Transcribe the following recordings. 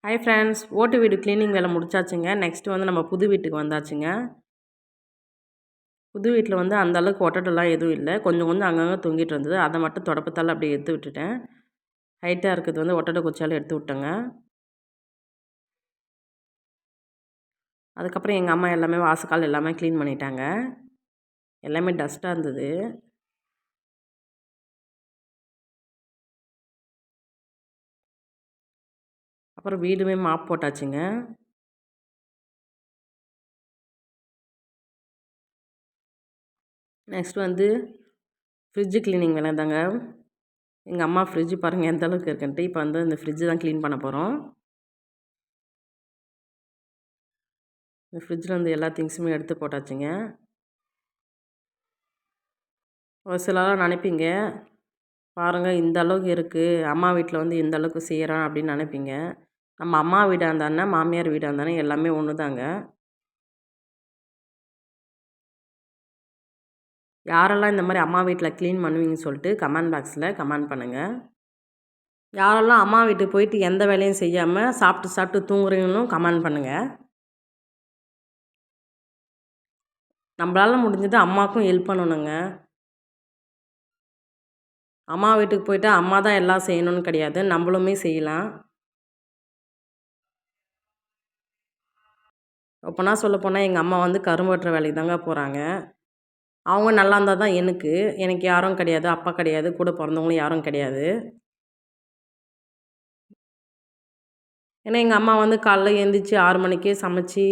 Hi friends, ஓட்டு வீடு cleaning வேலை முடிச்சாச்சுங்க. நெக்ஸ்ட்டு வந்து நம்ம புது வீட்டுக்கு வந்தாச்சுங்க. புது வீட்டில் வந்து அந்த அளவுக்கு ஒட்டடெல்லாம் எதுவும் இல்ல. கொஞ்சம் கொஞ்சம் அங்கங்கே தொங்கிட்டு இருந்தது. அதை மட்டும் தொடப்பத்தால அப்படியே எடுத்து விட்டுட்டேன். ஹைட்டாக இருக்கிறது வந்து ஒட்டடை குச்சியால எடுத்து விட்டேங்க. அதுக்கப்புறம் எங்கள் அம்மா எல்லாமே வாசக்கால் எல்லாமே க்ளீன் பண்ணிட்டாங்க. எல்லாமே டஸ்ட்டாக இருந்தது. அப்புறம் வீடுமே மாப் போட்டாச்சுங்க. நெக்ஸ்ட் வந்து ஃப்ரிட்ஜு க்ளீனிங் வேலை தாங்க. எங்கள் அம்மா ஃப்ரிட்ஜ் பாருங்கள் எந்த அளவுக்கு இருக்குன்ட்டு. இப்போ வந்து இந்த ஃப்ரிட்ஜு தான் க்ளீன் பண்ண போகிறோம். இந்த ஃப்ரிட்ஜில் வந்து எல்லா திங்ஸுமே எடுத்து போட்டாச்சுங்க. ஒரு சிலர்லாம் நினைப்பீங்க, பாருங்கள் இந்த அளவுக்கு இருக்குது, அம்மா வீட்டில் வந்து இந்த அளவுக்கு செய்கிறான் அப்படின்னு நினைப்பீங்க. நம்ம அம்மா வீடாக இருந்தானே மாமியார் வீடாக இருந்தானே எல்லாமே ஒன்று தாங்க. யாரெல்லாம் இந்த மாதிரி அம்மா வீட்டில் க்ளீன் பண்ணுவீங்கன்னு சொல்லிட்டு கமெண்ட் பாக்ஸில் கமெண்ட் பண்ணுங்கள். யாரெல்லாம் அம்மா வீட்டுக்கு போயிட்டு எந்த வேலையும் செய்யாமல் சாப்பிட்டு சாப்பிட்டு தூங்குறீங்களும் கமெண்ட் பண்ணுங்கள். நம்மளால் முடிஞ்சது அம்மாவுக்கும் ஹெல்ப் பண்ணணுங்க. அம்மா வீட்டுக்கு போயிட்டு அம்மா தான் எல்லாம் செய்யணும்னு கிடையாது, நம்மளுமே செய்யலாம். அப்போனா சொல்லப்போனால் எங்கள் அம்மா வந்து கரும்பு வெட்டுற வேலைக்கு தாங்க போகிறாங்க. அவங்க நல்லா இருந்தால் தான் எனக்கு. எனக்கு யாரும் கிடையாது, அப்பா கிடையாது, கூட பிறந்தவங்களும் யாரும் கிடையாது. ஏன்னா எங்கள் அம்மா வந்து காலைல எழுந்திரிச்சி 6 மணிக்கே சமைச்சி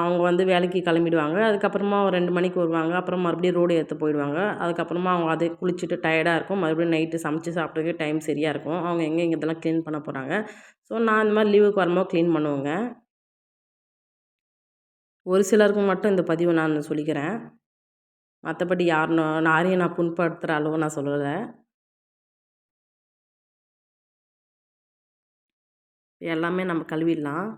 அவங்க வந்து வேலைக்கு கிளம்பிடுவாங்க. அதுக்கப்புறமா ஒரு 2 மணிக்கு வருவாங்க. அப்புறம் மறுபடியும் ரோடு ஏற்ற போயிடுவாங்க. அதுக்கப்புறமா அவங்க அதே குளிச்சுட்டு டயர்டாக இருக்கும். மறுபடியும் நைட்டு சமைச்சு சாப்பிட்றதுக்கே டைம் சரியாக இருக்கும். அவங்க எங்கே இங்கே இதெல்லாம் க்ளீன் பண்ண போகிறாங்க. ஸோ நான் இந்த மாதிரி லீவுக்கு வரும்போது க்ளீன் பண்ணுவேங்க. ஒரு சிலருக்கு மட்டும் இந்த பதிவு நான் சொல்லிக்கிறேன். மற்றபடி யாரையும் நான் புண்படுத்துகிற அளவு நான் சொல்லலை. எல்லாமே நம்ம கழுவிடலாம்.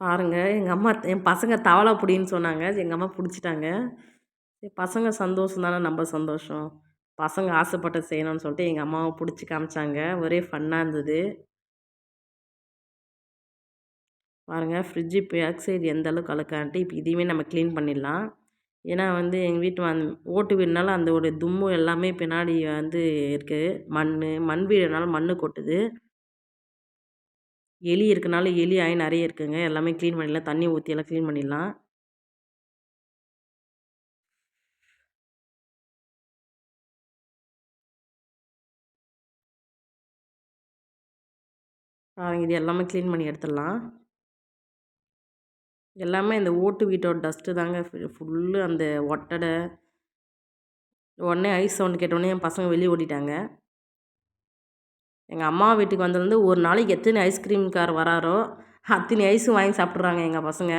பாருங்க என் பசங்க தவளை புடின்னு சொன்னாங்க. எங்கள் அம்மா பிடிச்சிட்டாங்க. சரி பசங்க சந்தோஷம் தானே நம்ம சந்தோஷம். பசங்க ஆசைப்பட்டது செய்யணும்னு சொல்லிட்டு எங்கள் அம்மாவை பிடிச்சி காமிச்சாங்க. ஒரே ஃபன்னாக இருந்தது. பாருங்கள் ஃப்ரிட்ஜு பேக் சைடு எந்த அளவுக்கு அழுக்கான்ட்டு இப்போ இதையுமே நம்ம க்ளீன் பண்ணிடலாம். ஏன்னா வந்து எங்கள் வீட்டு ஓட்டு வீடுனால அந்த ஒரு தும்மு எல்லாமே பின்னாடி வந்து இருக்குது. மண் வீடுனால மண் கொட்டுது. எலி இருக்கனால எலி நிறைய இருக்குங்க. எல்லாமே க்ளீன் பண்ணிடலாம். தண்ணி ஊற்றி எல்லாம் க்ளீன் பண்ணிடலாம். இது எல்லாமே க்ளீன் பண்ணி எடுத்துடலாம். எல்லாமே இந்த ஓட்டு வீட்டோட டஸ்ட்டு தாங்க ஃபுல்லு அந்த ஒட்டடை. உடனே ஐஸ் சவுண்டு கேட்டோடனே என் பசங்க வெளியே ஓடிட்டாங்க. எங்கள் அம்மா வீட்டுக்கு வந்ததுலேருந்து ஒரு நாளைக்கு எத்தனை ஐஸ்கிரீம்கார் வராரோ அத்தனை ஐஸும் வாங்கி சாப்பிட்றாங்க எங்கள் பசங்க.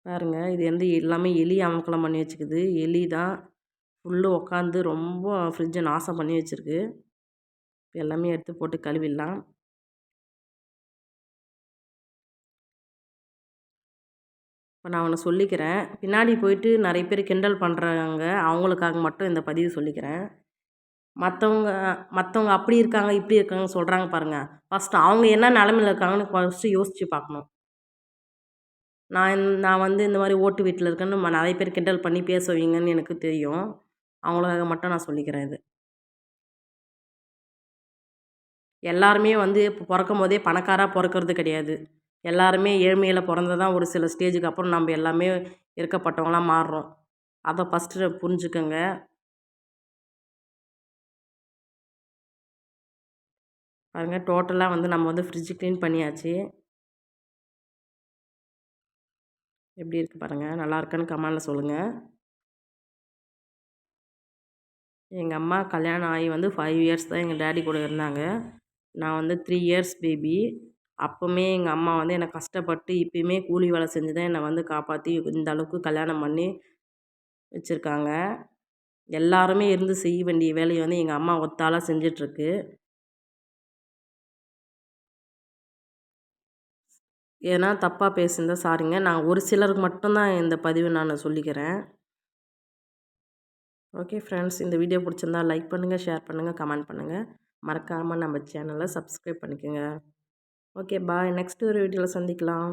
பாருங்க இது வந்து எல்லாமே எலி அமக்கலம் பண்ணி வச்சுக்குது. எலி தான் ஃபுல்லு உட்காந்து ரொம்ப ஃப்ரிட்ஜை நாசம் பண்ணி வச்சுருக்கு. எல்லாமே எடுத்து போட்டு கழுவிடலாம். இப்போ நான் ஒன்று சொல்லிக்கிறேன். பின்னாடி போயிட்டு நிறைய பேர் கிண்டல் பண்ணுறாங்க. அவங்களுக்காக மட்டும் இந்த பதிவு சொல்லிக்கிறேன். மற்றவங்க மற்றவங்க அப்படி இருக்காங்க இப்படி இருக்காங்கன்னு சொல்கிறாங்க பாருங்கள். ஃபஸ்ட்டு அவங்க என்ன நிலமையில இருக்காங்கன்னு ஃபஸ்ட்டு யோசித்து பார்க்கணும். நான் வந்து இந்த மாதிரி ஓட்டு வீட்டில் இருக்கேன்னு நிறைய பேர் கிண்டல் பண்ணி பேசுவீங்கன்னு எனக்கு தெரியும். அவங்களுக்காக மட்டும் நான் சொல்லிக்கிறேன் இது. எல்லாருமே வந்து இப்போ பிறக்கும்போதே பணக்காரா பிறக்கறது கிடையாது. எல்லாருமே ஏழ்மையில் பிறந்து தான் ஒரு சில ஸ்டேஜுக்கு அப்புறம் நம்ம எல்லாமே இருக்கப்பட்டவங்களா மாறுறோம். அதை ஃபஸ்ட்டு புரிஞ்சுக்கங்க. பாருங்கள் டோட்டலாக வந்து நம்ம வந்து ஃப்ரிட்ஜ் க்ளீன் பண்ணியாச்சு. எப்படி இருக்குது பாருங்கள். நல்லா இருக்கான்னு கமெண்டில் சொல்லுங்கள். எங்கள் அம்மா கல்யாணம் ஆகி வந்து 5 இயர்ஸ் தான் எங்கள் டேடி கூட இருந்தாங்க. நான் வந்து 3 இயர்ஸ் பேபி. அப்போவுமே எங்கள் அம்மா வந்து என்னை கஷ்டப்பட்டு இப்பயுமே கூலி வேலை செஞ்சு தான் என்னை வந்து காப்பாற்றி இந்த அளவுக்கு கல்யாணம் பண்ணி வச்சுருக்காங்க. எல்லாருமே இருந்து செய்ய வேண்டிய வேலையை வந்து எங்கள் அம்மா ஒத்தாளா செஞ்சிட்ருக்கு. ஏன்னா தப்பாக பேசியிருந்தா சாரிங்க. நான் ஒரு சிலருக்கு மட்டும்தான் இந்த பதிவு நான் சொல்லிக்கிறேன். ஓகே ஃப்ரெண்ட்ஸ், இந்த வீடியோ பிடிச்சிருந்தா லைக் பண்ணுங்கள், ஷேர் பண்ணுங்கள், கமெண்ட் பண்ணுங்கள். மறக்காமல் நம்ம சேனலை சப்ஸ்கிரைப் பண்ணிக்கோங்க. Okay bye. நெக்ஸ்ட் ஒரு வீடியோவில் சந்திக்கலாம்.